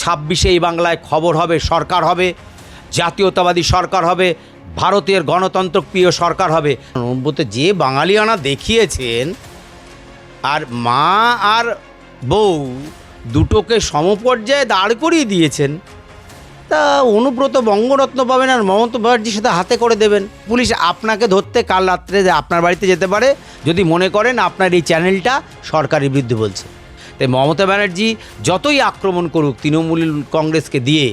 26-এ এই বাংলায় খবর হবে, সরকার হবে, জাতীয়তাবাদী সরকার হবে, ভারতের গণতন্ত্রপ্রিয় সরকার হবে। অনুব্রত যে বাঙালিয়ানা দেখিয়েছেন, আর মা আর বউ দুটোকে সমপর্যায়ে দাঁড় করিয়ে দিয়েছেন, তা অনুব্রত বঙ্গরত্ন পাবেন আর মমতা ব্যানার্জির সাথে হাতে করে দেবেন। পুলিশ আপনাকে ধরতে কাল রাত্রে আপনার বাড়িতে যেতে পারে যদি মনে করেন আপনার এই চ্যানেলটা সরকারের বিরুদ্ধে বলছে। তাই মমতা ব্যানার্জি যতই আক্রমণ করুক তৃণমূল কংগ্রেসকে দিয়ে,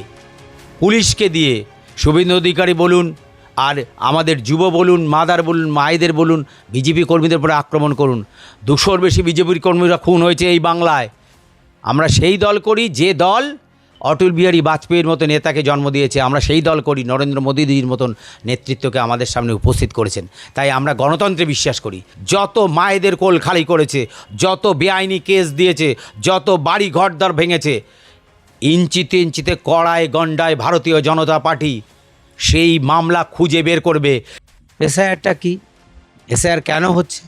পুলিশকে দিয়ে, শুভেন্দু অধিকারী বলুন আর আমাদের যুব বলুন, মাদার বলুন, মায়েদের বলুন, বিজেপি কর্মীদের উপরে আক্রমণ করুন। 200-র বেশি বিজেপির কর্মীরা খুন হয়েছে এই বাংলায়। আমরা সেই দল করি যে দল অটল বিহারী বাজপেয়ীর মতো নেতাকে জন্ম দিয়েছে। আমরা সেই দল করি নরেন্দ্র মোদীজির মতন নেতৃত্বকে আমাদের সামনে উপস্থিত করেছেন। তাই আমরা গণতন্ত্রে বিশ্বাস করি। যত মায়েদের কোল খালি করেছে, যত বেআইনি কেস দিয়েছে, যত বাড়ি ঘরদর ভেঙেছে, ইঞ্চিতে ইঞ্চিতে কড়ায় গন্ডায় ভারতীয় জনতা পার্টি সেই মামলা খুঁজে বের করবে। এসআইআরটা কি, এসআইআর কেন হচ্ছে?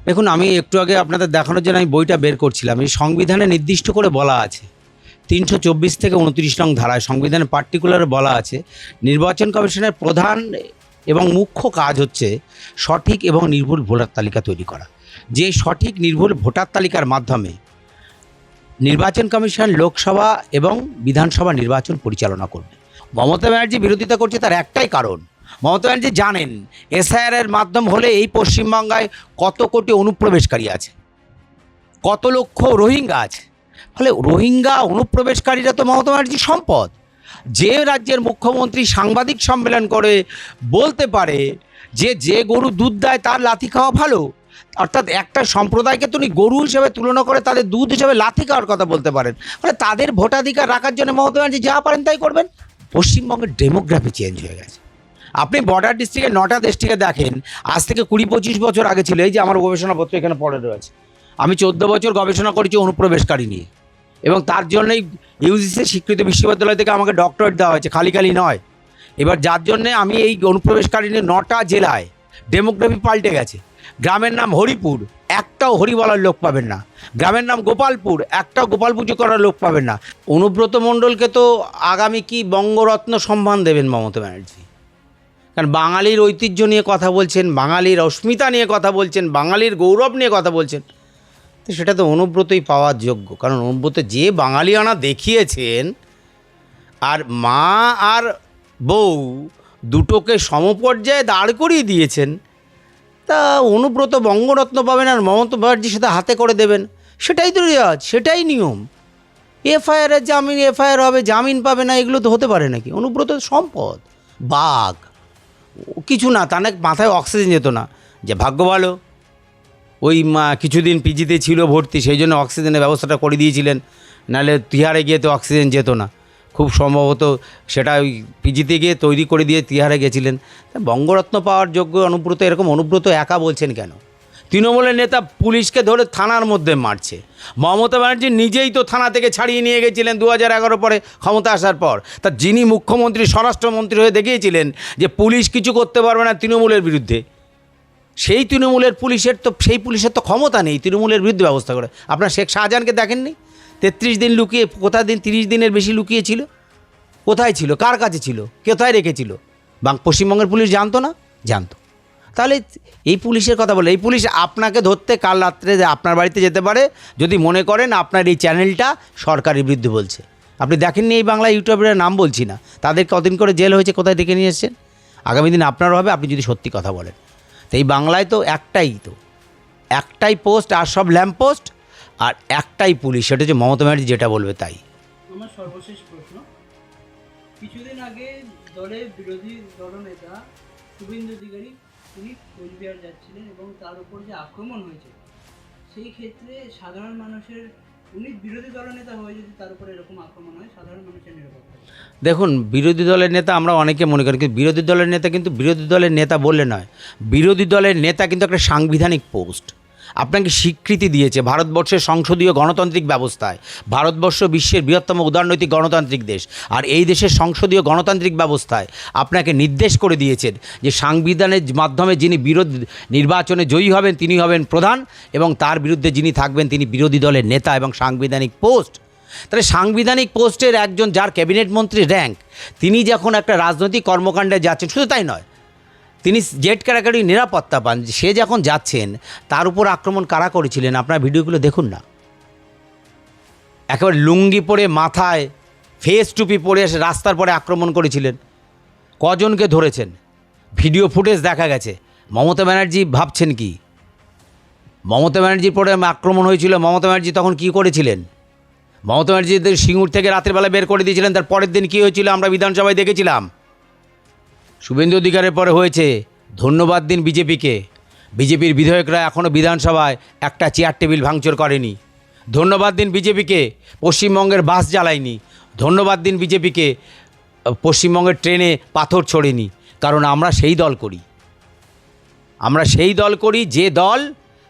দেখুন, আমি একটু আগে আপনাদের দেখানোর জন্য আমি বইটা বের করছিলাম। এই সংবিধানে নির্দিষ্ট করে বলা আছে 324 থেকে 29 নং ধারায় সংবিধানে পার্টিকুলারে বলা আছে নির্বাচন কমিশনের প্রধান এবং মুখ্য কাজ হচ্ছে সঠিক এবং নির্ভুল ভোটার তালিকা তৈরি করা। যে সঠিক নির্ভুল ভোটার তালিকার মাধ্যমে নির্বাচন কমিশন লোকসভা এবং বিধানসভা নির্বাচন পরিচালনা করবে। মমতা ব্যানার্জি বিরোধিতা করছে তার একটাই কারণ, মমতা ব্যানার্জি জানেন এসআইআরের মাধ্যম হলে এই পশ্চিমবাংলায় কত কোটি অনুপ্রবেশকারী আছে, কত লক্ষ রোহিঙ্গা আছে। ফলে রোহিঙ্গা অনুপ্রবেশকারীরা তো মমতা ব্যানার্জির সম্পদ। যে রাজ্যের মুখ্যমন্ত্রী সাংবাদিক সম্মেলন করে বলতে পারে যে যে গরু দুধ দেয় তার লাথি খাওয়া ভালো, অর্থাৎ একটা সম্প্রদায়কে তিনি গরু হিসেবে তুলনা করে তাদের দুধ হিসেবে লাথি খাওয়ার কথা বলতে পারেন। ফলে তাদের ভোটাধিকার রাখার জন্য মমতা ব্যানার্জি যা পারেন তাই করবেন। পশ্চিমবঙ্গের ডেমোগ্রাফি চেঞ্জ হয়ে গেছে। আপনি বর্ডার ডিস্ট্রিক্টে 9টা ডিস্ট্রিক্টে দেখেন, আজ থেকে 20-25 বছর আগে ছিল, এই যে আমার গবেষণাপত্র এখানে পড়ে রয়েছে, আমি 14 বছর গবেষণা করেছি অনুপ্রবেশকারী নিয়ে, এবং তার জন্যই ইউজিসি স্বীকৃত বিশ্ববিদ্যালয় থেকে আমাকে ডক্টরেট দেওয়া হয়েছে, খালি খালি নয়। এবার যার জন্যে আমি এই অনুপ্রবেশকারী নিয়ে 9টা জেলায় ডেমোগ্রাফি পাল্টে গেছে। গ্রামের নাম হরিপুর, একটাও হরি বলার লোক পাবেন না। গ্রামের নাম গোপালপুর, একটাও গোপাল পুজো করার লোক পাবেন না। অনুব্রত মণ্ডলকে তো আগামী কি বঙ্গরত্ন সম্মান দেবেন মমতা ব্যানার্জি, কারণ বাঙালির ঐতিহ্য নিয়ে কথা বলছেন, বাঙালির অস্মিতা নিয়ে কথা বলছেন, বাঙালির গৌরব নিয়ে কথা বলছেন। তো সেটা তো অনুব্রতই পাওয়ার যোগ্য, কারণ অনুব্রত যে বাঙালিয়ানা দেখিয়েছেন, আর মা আর বউ দুটোকে সমপর্যায়ে দাঁড় করিয়ে দিয়েছেন, তা অনুব্রত বঙ্গরত্ন পাবেন আর মমতা ব্যানার্জির সাথে হাতে করে দেবেন। সেটাই তো রেওয়াজ, সেটাই নিয়ম। এফআইআরের জামিন, এফআইআর হবে, জামিন পাবে না, এগুলো তো হতে পারে নাকি? অনুব্রত সম্পদ, বাঘ, কিছু না, তা না মাথায় অক্সিজেন যেত না। যে ভাগ্য ভালো ওই কিছুদিন পিজিতে ছিল ভর্তি, সেই জন্য অক্সিজেনের ব্যবস্থাটা করে দিয়েছিলেন, নাহলে তিহারে গিয়ে তো অক্সিজেন যেত না। খুব সম্ভবত সেটা ওই পিজিতে গিয়ে তৈরি করে দিয়ে তিহারে গেছিলেন। বঙ্গরত্ন পাওয়ার যোগ্য অনুব্রত। এরকম অনুব্রত একা বলছেন কেন? তৃণমূলের নেতা পুলিশকে ধরে থানার মধ্যে মারছে। মমতা ব্যানার্জি নিজেই তো থানা থেকে ছাড়িয়ে নিয়ে গেছিলেন 2011 পরে ক্ষমতা আসার পর। তা যিনি মুখ্যমন্ত্রী, স্বরাষ্ট্রমন্ত্রী হয়ে দেখিয়েছিলেন যে পুলিশ কিছু করতে পারবে না তৃণমূলের বিরুদ্ধে, সেই তৃণমূলের পুলিশের তো ক্ষমতা নেই তৃণমূলের বিরুদ্ধে ব্যবস্থা করে। আপনার শেখ শাহজাহানকে দেখেননি? 33 দিন লুকিয়ে, কোথায় 30 দিনের বেশি লুকিয়েছিল? কোথায় ছিল? কার কাছে ছিল? কোথায় রেখেছিল? পশ্চিমবঙ্গের পুলিশ জানতো না? জানতো। তাহলে এই পুলিশের কথা বলে, এই পুলিশ আপনাকে ধরতে কাল রাত্রে আপনার বাড়িতে যেতে পারে যদি মনে করেন আপনার এই চ্যানেলটা সরকারের বিরুদ্ধে বলছে। আপনি দেখেননি এই বাংলা ইউটিউবের নাম বলছি না, তাদের কদিন করে জেল হয়েছে, কোথায় ডেকে নিয়ে এসছেন? আগামী দিন আপনারও হবে, আপনি যদি সত্যি কথা বলেন। তো এই বাংলায় তো একটাই পোস্ট, আর সব ল্যাম্প পোস্ট, আর একটাই পুলিশ, সেটা হচ্ছে মমতা ব্যানার্জি যেটা বলবে তাই। আমার সর্বশেষ প্রশ্ন, কিছুদিন আগে দলের বিরোধী দলনেতা শুভেন্দু অধিকারী তিনি কোচবিহার যাচ্ছিলেন এবং তার উপর যে আক্রমণ হয়েছে, সেই ক্ষেত্রে সাধারণ মানুষের, উনি বিরোধী দলনেতা হয়ে যদি তার উপরে এরকম আক্রমণ হয়, সাধারণ মানুষের নিরাপত্তা? দেখুন, বিরোধী দলের নেতা আমরা অনেকে মনে করি, কিন্তু বিরোধী দলের নেতা কিন্তু বিরোধী দলের নেতা বললে নয়, বিরোধী দলের নেতা কিন্তু একটা সাংবিধানিক পোস্ট। আপনাকে স্বীকৃতি দিয়েছে ভারতবর্ষের সংসদীয় গণতান্ত্রিক ব্যবস্থায়। ভারতবর্ষ বিশ্বের বৃহত্তম উদারনৈতিক গণতান্ত্রিক দেশ, আর এই দেশের সংসদীয় গণতান্ত্রিক ব্যবস্থায় আপনাকে নির্দেশ করে দিয়েছেন যে সাংবিধানের মাধ্যমে যিনি নির্বাচনে জয়ী হবেন তিনি হবেন প্রধান, এবং তার বিরুদ্ধে যিনি থাকবেন তিনি বিরোধী দলের নেতা এবং সাংবিধানিক পোস্ট। তাহলে সাংবিধানিক পোস্টের একজন যার ক্যাবিনেট মন্ত্রী র্যাঙ্ক, তিনি যখন একটা রাজনৈতিক কর্মকাণ্ডে যাচ্ছেন, শুধু তাই নয়, তিনি জেড ক্যাটাগরি নিরাপত্তা পান, সে যখন যাচ্ছেন তার উপর আক্রমণ কারা করেছিলেন আপনার ভিডিওগুলো দেখুন না। একেবারে লুঙ্গি পরে মাথায় ফেস টুপি পরে এসে রাস্তার পরে আক্রমণ করেছিলেন। কজনকে ধরেছেন? ভিডিও ফুটেজ দেখা গেছে। মমতা ব্যানার্জি ভাবছেন কি? মমতা ব্যানার্জির পরে আক্রমণ হয়েছিল, মমতা ব্যানার্জি তখন কি করেছিলেন? মমতা ব্যানার্জিদের সিঙ্গুর থেকে রাতের বেলা বের করে দিয়েছিলেন, তার পরের দিন কী হয়েছিল আমরা বিধানসভায় দেখেছিলাম। শুভেন্দু অধিকারের পরে হয়েছে, ধন্যবাদ দিন বিজেপিকে। বিজেপির বিধায়করা এখনও বিধানসভায় একটা চেয়ার টেবিল ভাঙচুর করেনি। ধন্যবাদ দিন বিজেপিকে, পশ্চিমবঙ্গের বাস জ্বালায়নি। ধন্যবাদ দিন বিজেপিকে, পশ্চিমবঙ্গের ট্রেনে পাথর ছোড়েনি। কারণ আমরা সেই দল করি, আমরা সেই দল করি যে দল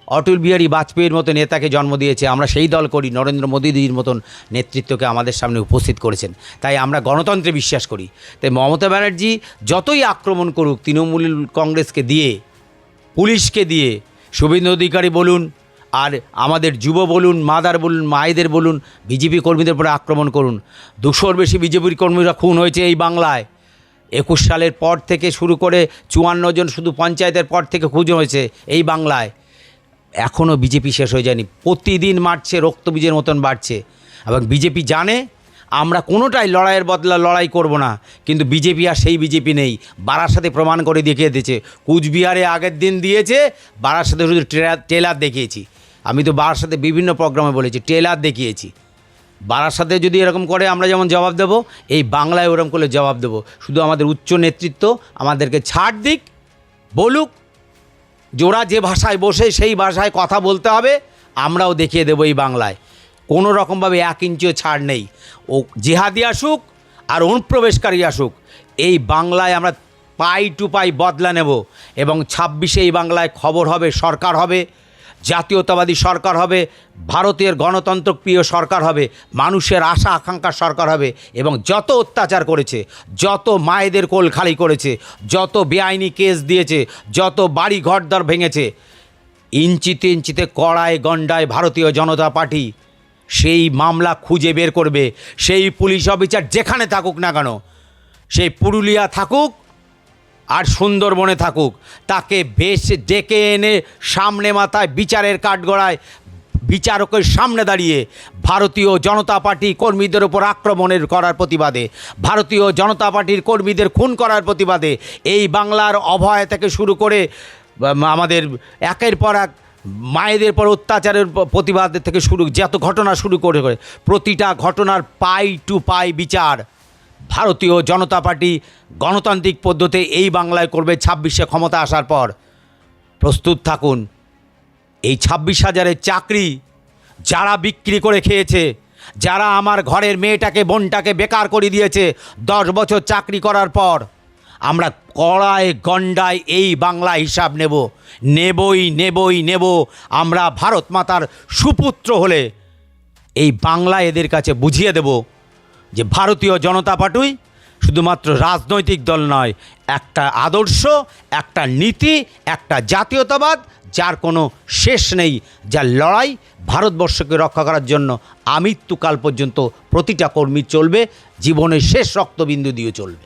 অটল বিহারী বাজপেয়ীর মতো নেতাকে জন্ম দিয়েছে। আমরা সেই দল করি, নরেন্দ্র মোদীজির মতন নেতৃত্বকে আমাদের সামনে উপস্থিত করেছেন। তাই আমরা গণতন্ত্রে বিশ্বাস করি। তাই মমতা ব্যানার্জি যতই আক্রমণ করুক তৃণমূল কংগ্রেসকে দিয়ে, পুলিশকে দিয়ে, শুভেন্দু অধিকারী বলুন আর আমাদের যুব বলুন, মাদার বলুন, মায়েদের বলুন, বিজেপি কর্মীদের উপরে আক্রমণ করুন। 200-র বেশি বিজেপির কর্মীরা খুন হয়েছে এই বাংলায়। 21 সালের পর থেকে শুরু করে 54 জন শুধু পঞ্চায়েতের পর থেকে খুন হয়েছে এই বাংলায়। এখনও বিজেপি শেষ হয়ে যায়নি, প্রতিদিন মারছে, রক্তবীজের মতন বাড়ছে। এবং বিজেপি জানে আমরা কোনোটাই লড়াইয়ের বদলা লড়াই করব না, কিন্তু বিজেপি আর সেই বিজেপি নেই। বারাসাতে প্রমাণ করে দেখিয়ে দিয়েছে। কুচবিহারে আগের দিন দিয়েছে, বারাসাতে শুধু ট্রেলার দেখিয়েছি। আমি তো বারাসাতে বিভিন্ন প্রোগ্রামে বলেছি ট্রেলার দেখিয়েছি। বারাসাতে যদি এরকম করে আমরা যেমন জবাব দেব, এই বাংলায় ওরকম করলে জবাব দেব। শুধু আমাদের উচ্চ নেতৃত্ব আমাদেরকে ছাড় দিক, বলুক জোরা যে ভাষায় বসে সেই ভাষায় কথা বলতে হবে, আমরাও দেখিয়ে দেবো এই বাংলায়। কোনো রকমভাবে 1 ইঞ্চিও ছাড় নেই। ও জিহাদি আসুক আর অনুপ্রবেশকারী আসুক, এই বাংলায় আমরা পাই টু পাই বদলা নেব। এবং 26-এ এই বাংলায় খবর হবে, সরকার হবে, জাতীয়তাবাদী সরকার হবে, ভারতের গণতন্ত্রপ্রিয় সরকার হবে, মানুষের আশা আকাঙ্ক্ষার সরকার হবে। এবং যত অত্যাচার করেছে, যত মায়েদের কোল খালি করেছে, যত বেআইনি কেস দিয়েছে, যত বাড়ি ঘরদর ভেঙেছে, ইঞ্চিতে ইঞ্চিতে কড়ায় গণ্ডায় ভারতীয় জনতা পার্টি সেই মামলা খুঁজে বের করবে। সেই পুলিশ অফিসার যেখানে থাকুক না কেন, সেই পুরুলিয়া থাকুক আর সুন্দরবনে থাকুক, তাকে বেশ ডেকে এনে সামনে মাথায় বিচারের কাঠগড়ায় বিচারকের সামনে দাঁড়িয়ে ভারতীয় জনতা পার্টি কর্মীদের ওপর আক্রমণের করার প্রতিবাদে, ভারতীয় জনতা পার্টির কর্মীদের খুন করার প্রতিবাদে, এই বাংলার অভয় থেকে শুরু করে আমাদের একের পর এক মায়েদের পর অত্যাচারের প্রতিবাদ থেকে শুরু যত ঘটনা শুরু করে প্রতিটা ঘটনার পাই টু পাই বিচার ভারতীয় জনতা পার্টি গণতান্ত্রিক পদ্ধতি এই বাংলায় করবে 26-এ ক্ষমতা আসার পর। প্রস্তুত থাকুন। এই 26,000-এর চাকরি যারা বিক্রি করে খেয়েছে, যারা আমার ঘরের মেয়েটাকে বোনটাকে বেকার করে দিয়েছে 10 বছর চাকরি করার পর, আমরা কড়ায় গণ্ডায় এই বাংলা হিসাব নেব। আমরা ভারত মাতার সুপুত্র হলে এই বাংলা এদের কাছে বুঝিয়ে দেব যে ভারতীয় জনতা পার্টি শুধুমাত্র রাজনৈতিক দল নয়, একটা আদর্শ, একটা নীতি, একটা জাতীয়তাবাদ, যার কোনো শেষ নেই, যার লড়াই ভারতবর্ষকে রক্ষা করার জন্য আমৃত্যুকাল পর্যন্ত প্রতিটা কর্মী চলবে, জীবনের শেষ রক্তবিন্দু দিয়ে চলবে।